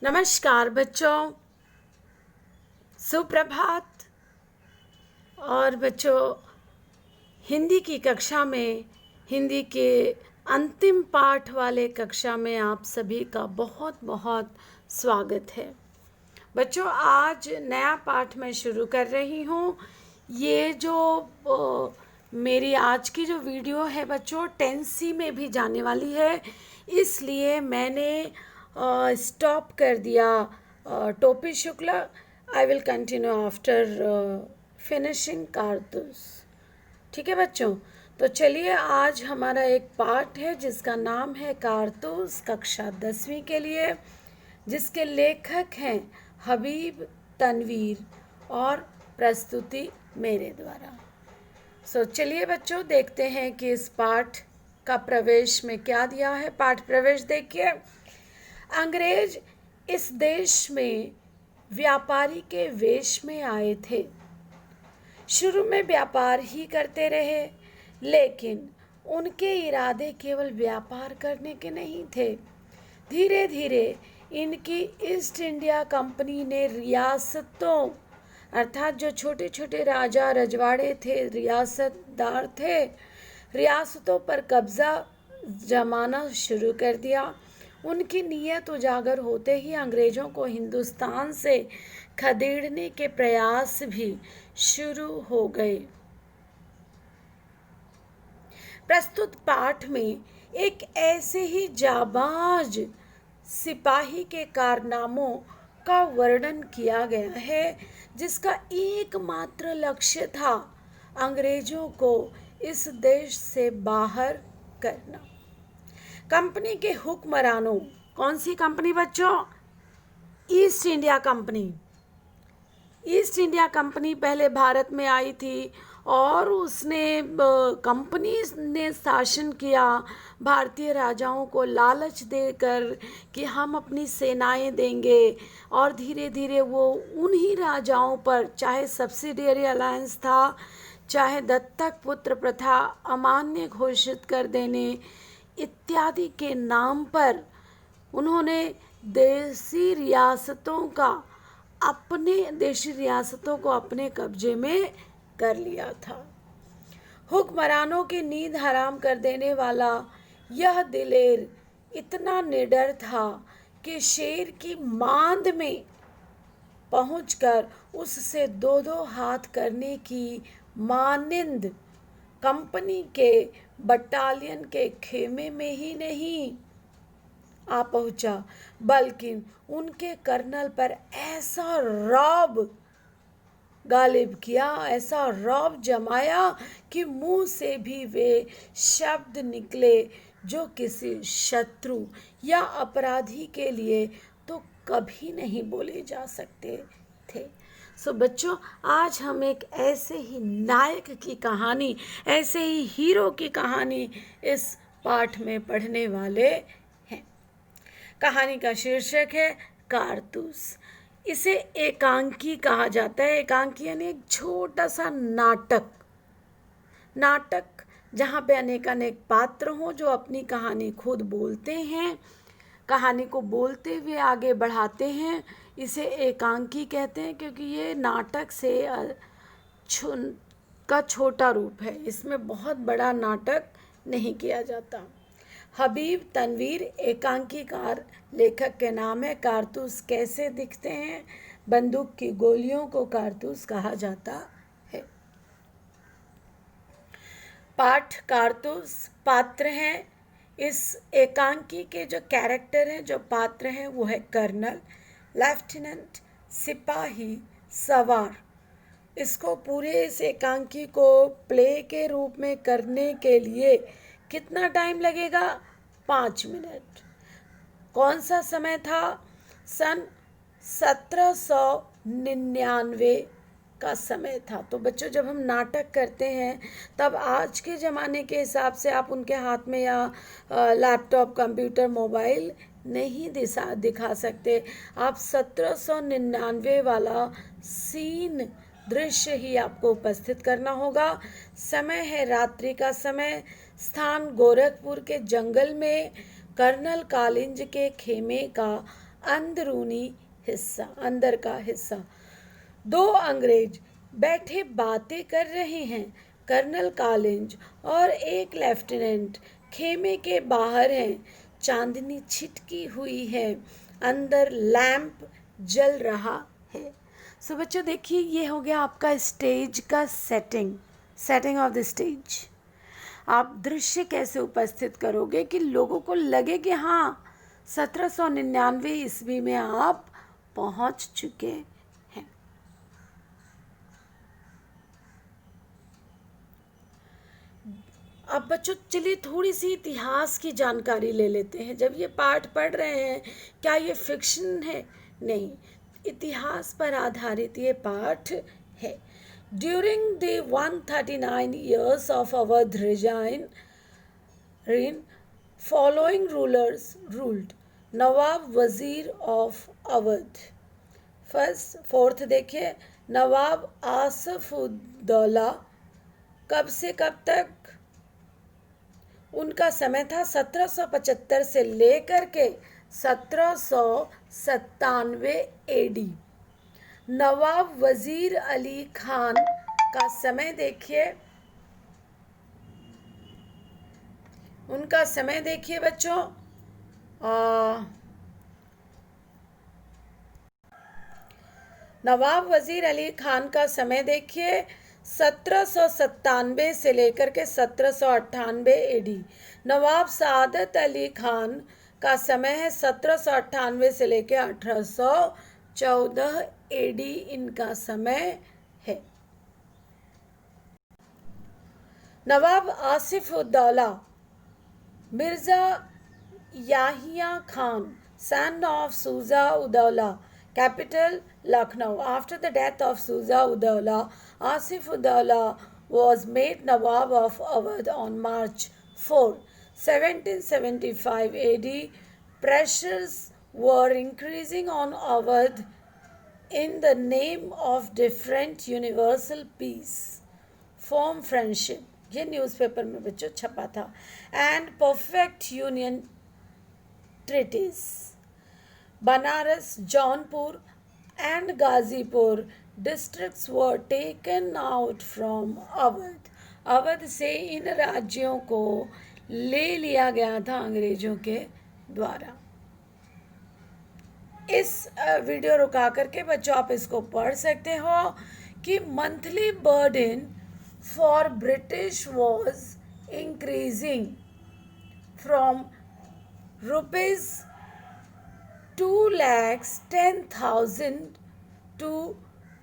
नमस्कार बच्चों, सुप्रभात। और बच्चों, हिंदी की कक्षा में, हिंदी के अंतिम पाठ वाले कक्षा में आप सभी का बहुत बहुत स्वागत है। बच्चों, आज नया पाठ मैं शुरू कर रही हूँ। ये जो मेरी आज की जो वीडियो है बच्चों, 10C में भी जाने वाली है, इसलिए मैंने स्टॉप कर दिया टोपी Shukla. I will continue after finishing कारतूस। ठीक है बच्चों, तो चलिए, आज हमारा एक पाठ है जिसका नाम है कारतूस, कक्षा 10वीं के लिए, जिसके लेखक हैं हबीब तनवीर और प्रस्तुति मेरे द्वारा। चलिए बच्चों, देखते हैं कि इस पाठ का प्रवेश में क्या दिया है। पाठ प्रवेश देखिए। अंग्रेज इस देश में व्यापारी के वेश में आए थे। शुरू में व्यापार ही करते रहे, लेकिन उनके इरादे केवल व्यापार करने के नहीं थे। धीरे धीरे इनकी ईस्ट इंडिया कंपनी ने रियासतों, अर्थात जो छोटे छोटे राजा रजवाड़े थे, रियासतदार थे, रियासतों पर कब्जा जमाना शुरू कर दिया। उनकी नीयत उजागर होते ही अंग्रेजों को हिंदुस्तान से खदेड़ने के प्रयास भी शुरू हो गए। प्रस्तुत पाठ में एक ऐसे ही जाबाज सिपाही के कारनामों का वर्णन किया गया है जिसका एकमात्र लक्ष्य था अंग्रेजों को इस देश से बाहर करना। कंपनी के हुक्मरानों, कौन सी कंपनी बच्चों? East India company. East India company पहले भारत में आई थी और उसने कंपनी ने शासन किया भारतीय राजाओं को लालच देकर कि हम अपनी सेनाएं देंगे, और धीरे धीरे वो उन्हीं राजाओं पर, चाहे सब्सिडियरी अलायंस था, चाहे दत्तक पुत्र प्रथा अमान्य घोषित कर देने इत्यादि के नाम पर, उन्होंने देशी रियासतों को अपने कब्जे में कर लिया था। हुक्मरानों की नींद हराम कर देने वाला यह दिलेर इतना निडर था कि शेर की मांद में पहुंचकर उससे दो दो हाथ करने की मानिंद कंपनी के बटालियन के खेमे में ही नहीं आ पहुंचा, बल्कि उनके कर्नल पर ऐसा रौब गालिब किया, ऐसा रौब जमाया कि मुंह से भी वे शब्द निकले जो किसी शत्रु या अपराधी के लिए तो कभी नहीं बोले जा सकते थे। बच्चों, आज हम एक ऐसे ही नायक की कहानी, ऐसे ही हीरो की कहानी इस पाठ में पढ़ने वाले हैं। कहानी का शीर्षक है कारतूस। इसे एकांकी कहा जाता है। एकांकी यानी एक छोटा सा नाटक जहाँ पे अनेक पात्र हों जो अपनी कहानी खुद बोलते हैं, कहानी को बोलते हुए आगे बढ़ाते हैं। इसे एकांकी कहते हैं क्योंकि ये नाटक से का छोटा रूप है, इसमें बहुत बड़ा नाटक नहीं किया जाता। हबीब तनवीर एकांकीकार लेखक के नाम है। कारतूस कैसे दिखते हैं? बंदूक की गोलियों को कारतूस कहा जाता है। पाठ कारतूस। पात्र हैं इस एकांकी के, जो कैरेक्टर हैं, जो पात्र हैं, वो है कर्नल, लेफ्टिनेंट, सिपाही, सवार। इसको पूरे इस एकांकी को प्ले के रूप में करने के लिए कितना टाइम लगेगा? 5 मिनट। कौन सा समय था? सन 1799 का समय था। तो बच्चों, जब हम नाटक करते हैं तब आज के ज़माने के हिसाब से आप उनके हाथ में या लैपटॉप, कंप्यूटर, मोबाइल नहीं दिखा सकते। आप 1799 वाला सीन, दृश्य ही आपको उपस्थित करना होगा। समय है रात्रि का समय। स्थान गोरखपुर के जंगल में कर्नल कालिंज के खेमे का अंदरूनी हिस्सा, अंदर का हिस्सा। दो अंग्रेज बैठे बातें कर रहे हैं। कर्नल कॉलिंज और एक लेफ्टिनेंट खेमे के बाहर हैं। चांदनी छिटकी हुई है, अंदर लैंप जल रहा है। सो बच्चों देखिए, ये हो गया आपका स्टेज का सेटिंग ऑफ द स्टेज। आप दृश्य कैसे उपस्थित करोगे कि लोगों को लगे कि हाँ 1799 ईस्वी में आप पहुंच चुके हैं। अब बच्चों चलिए थोड़ी सी इतिहास की जानकारी ले लेते हैं। जब ये पाठ पढ़ रहे हैं, क्या ये फिक्शन है? नहीं, इतिहास पर आधारित ये पाठ है। During the 139 years of Awadh reign, following rulers ruled. नवाब वजीर ऑफ अवध। फोर्थ देखिए, नवाब आसिफउद्दौला कब से कब तक? उनका समय था 1775 से लेकर के 1797 एडी। नवाब वजीर अली खान का समय देखिए, उनका समय देखिए बच्चों, नवाब वजीर अली खान का समय देखिए 1797 से लेकर के 1798 एडी। नवाब सादत अली खान का समय है 1798 से लेकर 1814 एडी इनका समय है। Nawab Asafuddaula Mirza Yahya Khan, son of Suza Uddaula, capital Lucknow. After the death of Suza Uddaula, Asif-ud-Daula was made Nawab of Awadh on March 4, 1775 AD. Pressures were increasing on Awadh in the name of different universal peace, firm friendship, ये newspaper में बच्चों छपा था, and perfect union treaties. Banaras, Jaunpur and Gazipur districts were taken out from Awadh. Awadh से इन राज्यों को ले लिया गया था अंग्रेजों के द्वारा। इस वीडियो रुका करके बच्चों आप इसको पढ़ सकते हो कि monthly burden for British was increasing from rupees 2,10,000 to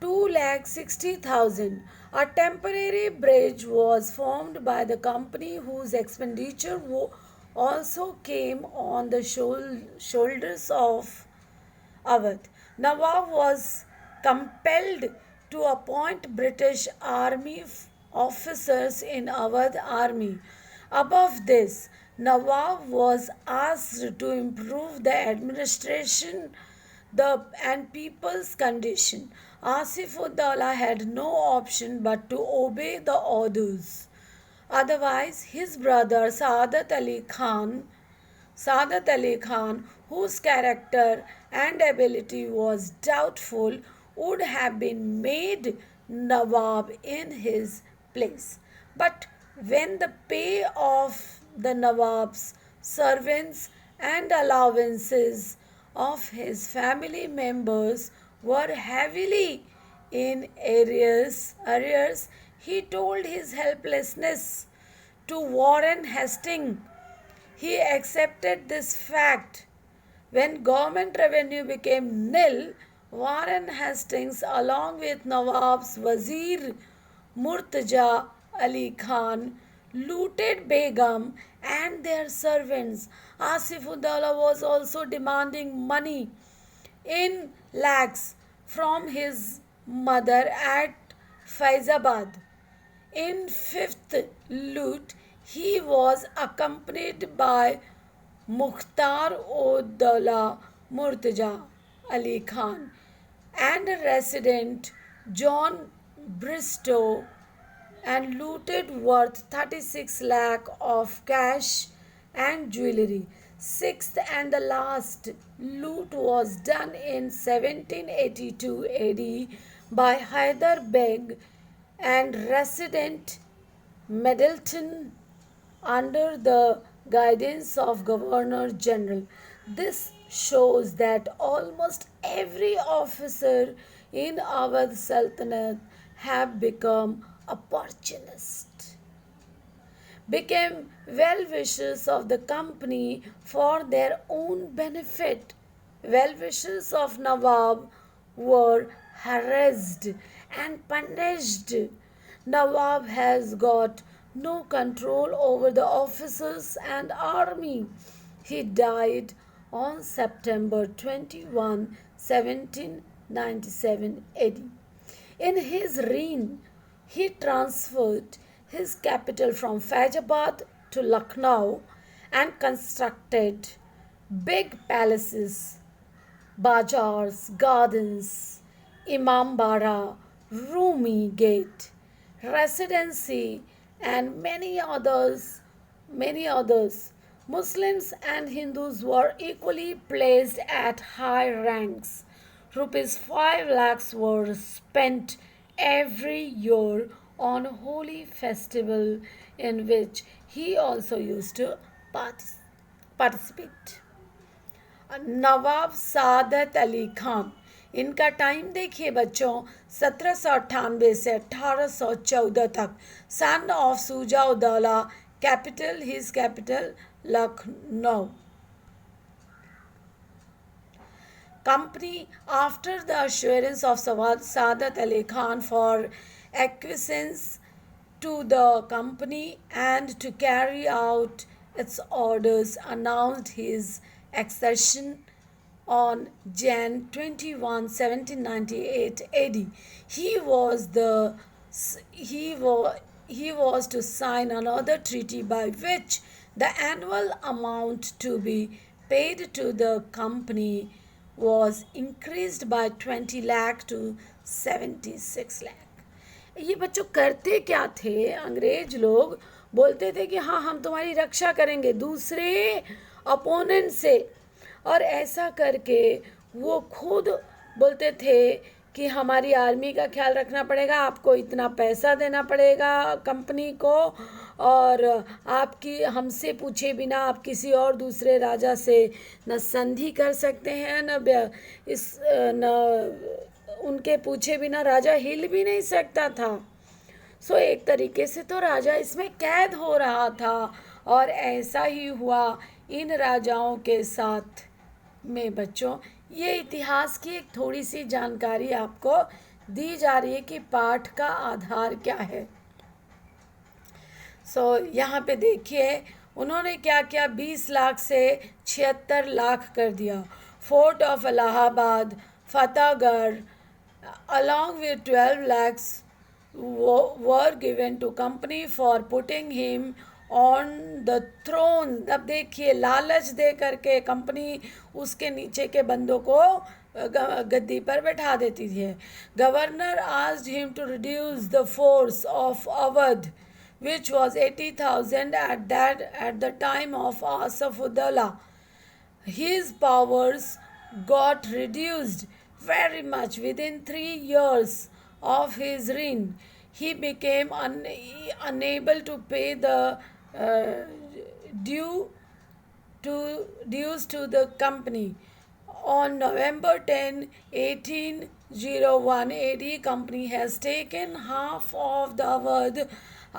2,60,000. A temporary bridge was formed by the company whose expenditure also came on the shoulders of Awadh. Nawab was compelled to appoint British Army officers in Awadh Army. Above this, Nawab was asked to improve the administration and people's condition. Asif-ud-Daula had no option but to obey the orders. Otherwise, his brother Saadat Ali Khan, whose character and ability was doubtful, would have been made Nawab in his place. But when the pay of the Nawab's servants and allowances of his family members were heavily in arrears, he told his helplessness to Warren Hastings. He accepted this fact. When government revenue became nil, Warren Hastings, along with Nawab's Wazir Murtaza Ali Khan, looted Begum and their servants. Asif-ud-Daula was also demanding money in lakhs from his mother at Faizabad. In fifth loot, he was accompanied by Mukhtar-ud-Daula Murtaza Ali Khan and resident John Bristow, and looted worth 36 lakh of cash and jewelry. sixth and the last loot was done in 1782 AD by Hyder Beg and resident Middleton under the guidance of Governor General. This shows that almost every officer in our Sultanate have become opportunists, became well wishers of the company for their own benefit. Well wishers of Nawab were harassed and punished. Nawab has got no control over the officers and army. He died on September 21, 1797 AD. In his reign, he transferred his capital from Faizabad to Lucknow and constructed big palaces, bazaars, gardens, Imambara, Rumi Gate, residency, and many others. Muslims and Hindus were equally placed at high ranks. Rupees 5 lakhs were spent every year on holy festival in which he also used to participate. नवाब सादत अली खान, इनका time देखिए बच्चों 1798 से 1814 तक. Son of Suja Uddaula, capital his capital Lucknow. Company, after the assurance of Sadat Ali Khan for acquiescence to the company and to carry out its orders, announced his accession on Jan 21, 1798 AD. He was the he was to sign another treaty by which the annual amount to be paid to the company was increased by 20 lakh to 76 lakh. ये बच्चों करते क्या थे? अंग्रेज लोग बोलते थे कि हाँ हम तुम्हारी रक्षा करेंगे दूसरे अपोनेंट से, और ऐसा करके वो खुद बोलते थे कि हमारी आर्मी का ख्याल रखना पड़ेगा, आपको इतना पैसा देना पड़ेगा कंपनी को, और आपकी हमसे पूछे बिना आप किसी और दूसरे राजा से न संधि कर सकते हैं न उनके पूछे बिना राजा हिल भी नहीं सकता था. सो एक तरीके से तो राजा इसमें कैद हो रहा था, और ऐसा ही हुआ इन राजाओं के साथ में. बच्चों ये इतिहास की एक थोड़ी सी जानकारी आपको दी जा रही है कि पाठ का आधार क्या है. यहाँ पे देखिए उन्होंने क्या किया, 20 लाख से 76 लाख कर दिया. Fort of Allahabad, Fatehgarh along with 12 lakhs were given to company for putting him on the throne. अब देखिए लालच दे करके कंपनी उसके नीचे के बंदों को गद्दी पर बैठा देती थी. Governor asked him to reduce the force of Awadh which was 80,000 at the time of Asaf-ud-Daula. His powers got reduced very much within 3 years of his reign. He became unable to pay the dues to the company. On November 10, 1801 AD, company has taken half of the Awadh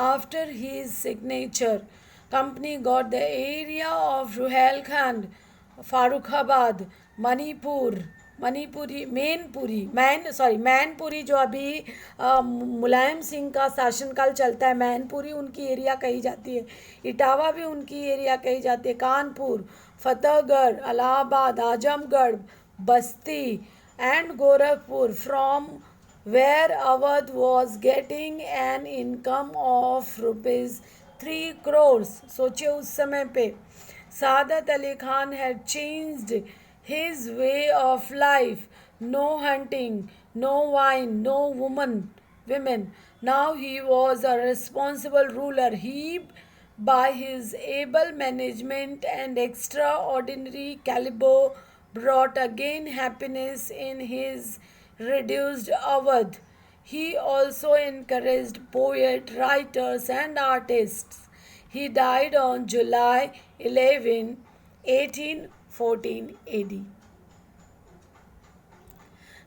after his signature. Company got the area of Ruhelkhand, Farrukhabad, Mainpuri जो अभी मुलायम सिंह का शासनकाल चलता है, मैनपुरी उनकी area कही जाती है, इटावा भी उनकी एरिया कही जाती है, कानपुर, फतेहगढ़, इलाहाबाद, आजमगढ़, बस्ती and Gorakhpur, from where Awadh was getting an income of rupees 3 crores. सोचिए उस समय पे Saadat Ali Khan had changed his way of life. No hunting, no wine, no women. Now he was a responsible ruler. He by his able management and extraordinary caliber, brought again happiness in his reduced Awadh. He also encouraged poets, writers, and artists. He died on July 11, 1814 AD.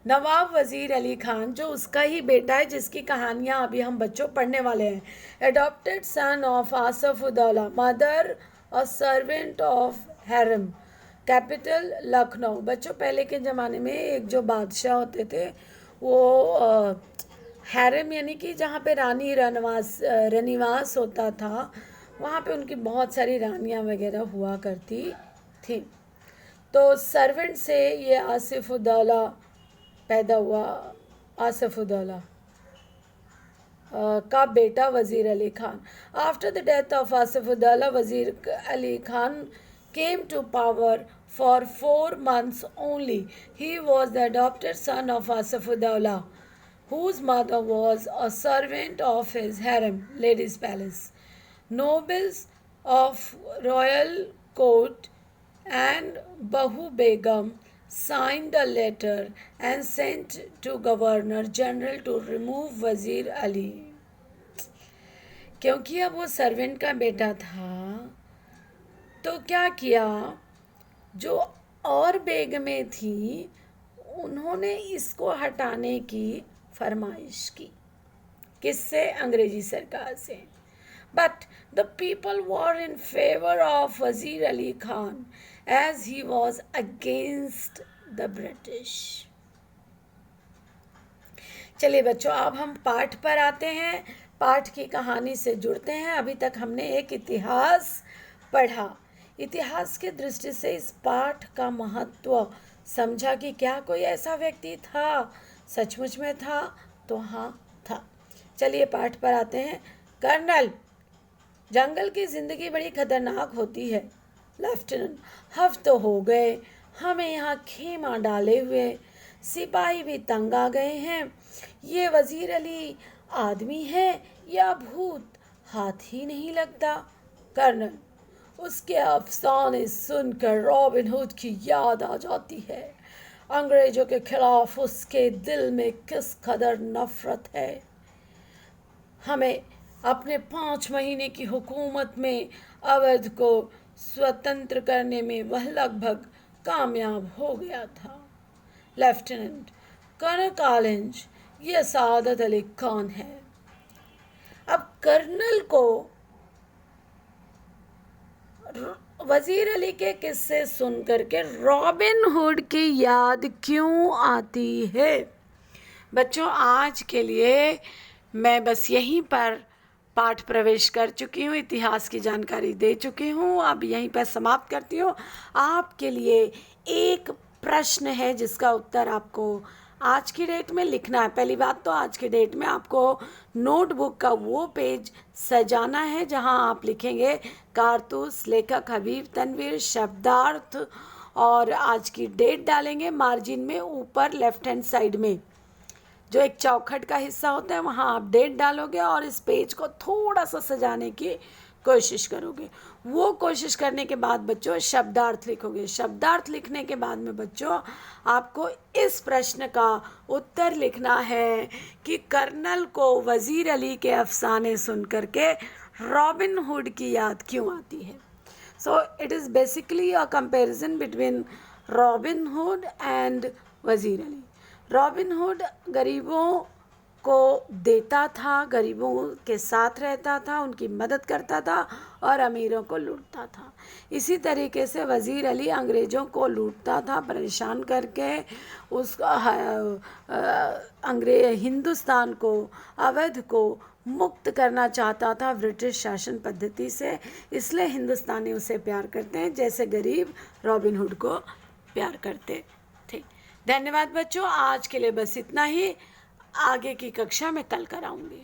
नवाब वज़ीर अली खान, जो उसका ही बेटा है जिसकी कहानियाँ अभी हम बच्चों पढ़ने वाले हैं, adopted son of Asafuddaula, mother और servant of harem, capital Lucknow. बच्चों, पहले के ज़माने में एक जो बादशाह होते थे वो हैरम यानी कि जहाँ पे रानी रनिवास होता था, वहाँ पे उनकी बहुत सारी रानियाँ वगैरह हुआ करती थी। तो सर्वेंट से ये आसिफुद्दौला पैदा हुआ। आसफुद्दौला का बेटा वज़ीर Ali Khan. After the death of Asaf-ud-Daula, वज़ीर Ali Khan came to power for 4 months only. He was the adopted son of Asafuddaulah, whose mother was a servant of his harem, ladies' palace. Nobles of royal court and Bahu Begum signed a letter and sent to Governor General to remove वज़ीर अली। क्योंकि अब वो servant का बेटा था, तो क्या किया, जो और बेगमें थी उन्होंने इसको हटाने की फरमाइश की। किससे? अंग्रेजी सरकार से। But the people were in favour of वज़ीर Ali Khan as he was against the British. चलिए बच्चों, अब हम पाठ पर आते हैं, पाठ की कहानी से जुड़ते हैं। अभी तक हमने एक इतिहास पढ़ा। इतिहास के दृष्टि से इस पाठ का महत्व समझा कि क्या कोई ऐसा व्यक्ति था, सचमुच में था? तो हाँ था। चलिए पाठ पर आते हैं। कर्नल, जंगल की ज़िंदगी बड़ी खतरनाक होती है। लेफ्टिनेंट, हफ्ते हो गए हमें यहाँ खेमा डाले हुए, सिपाही भी तंग आ गए हैं। ये वज़ीर अली आदमी है या भूत, हाथ ही नहीं लगता। कर्नल, उसके अफसाने सुनकर रॉबिन हुड की याद आ जाती है। अंग्रेज़ों के खिलाफ उसके दिल में किस कदर नफ़रत है। हमें अपने 5 महीने की हुकूमत में अवध को स्वतंत्र करने में वह लगभग कामयाब हो गया था। लेफ्टिनेंट कर्नल कॉलिंज, ये सादत अली कौन है? अब कर्नल को वज़ीर अली के किस्से सुन करके रॉबिन हुड की याद क्यों आती है? बच्चों, आज के लिए मैं बस यहीं पर पाठ प्रवेश कर चुकी हूँ, इतिहास की जानकारी दे चुकी हूँ। अब यहीं पर समाप्त करती हूँ। आपके लिए एक प्रश्न है जिसका उत्तर आपको आज की डेट में लिखना है। पहली बात तो आज की डेट में आपको नोटबुक का वो पेज सजाना है जहां आप लिखेंगे कारतूस, लेखक हबीब तनवीर, शब्दार्थ और आज की डेट डालेंगे। मार्जिन में ऊपर लेफ्ट हैंड साइड में जो एक चौखट का हिस्सा होता है वहाँ आप डेट डालोगे और इस पेज को थोड़ा सा सजाने की कोशिश करोगे। वो कोशिश करने के बाद बच्चों शब्दार्थ लिखोगे। शब्दार्थ लिखने के बाद में बच्चों आपको इस प्रश्न का उत्तर लिखना है कि कर्नल को वज़ीर अली के अफसाने सुन करके रॉबिन हुड की याद क्यों आती है। So it is basically a comparison between robin hood and वज़ीर अली। रॉबिन हुड गरीबों को देता था, गरीबों के साथ रहता था, उनकी मदद करता था और अमीरों को लूटता था। इसी तरीके से वज़ीर अली अंग्रेज़ों को लूटता था, परेशान करके हिंदुस्तान को, अवध को मुक्त करना चाहता था ब्रिटिश शासन पद्धति से। इसलिए हिंदुस्तानी उसे प्यार करते हैं जैसे गरीब रॉबिन हुड को प्यार करते थे। धन्यवाद बच्चों, आज के लिए बस इतना ही। आगे की कक्षा में कल कराऊंगी।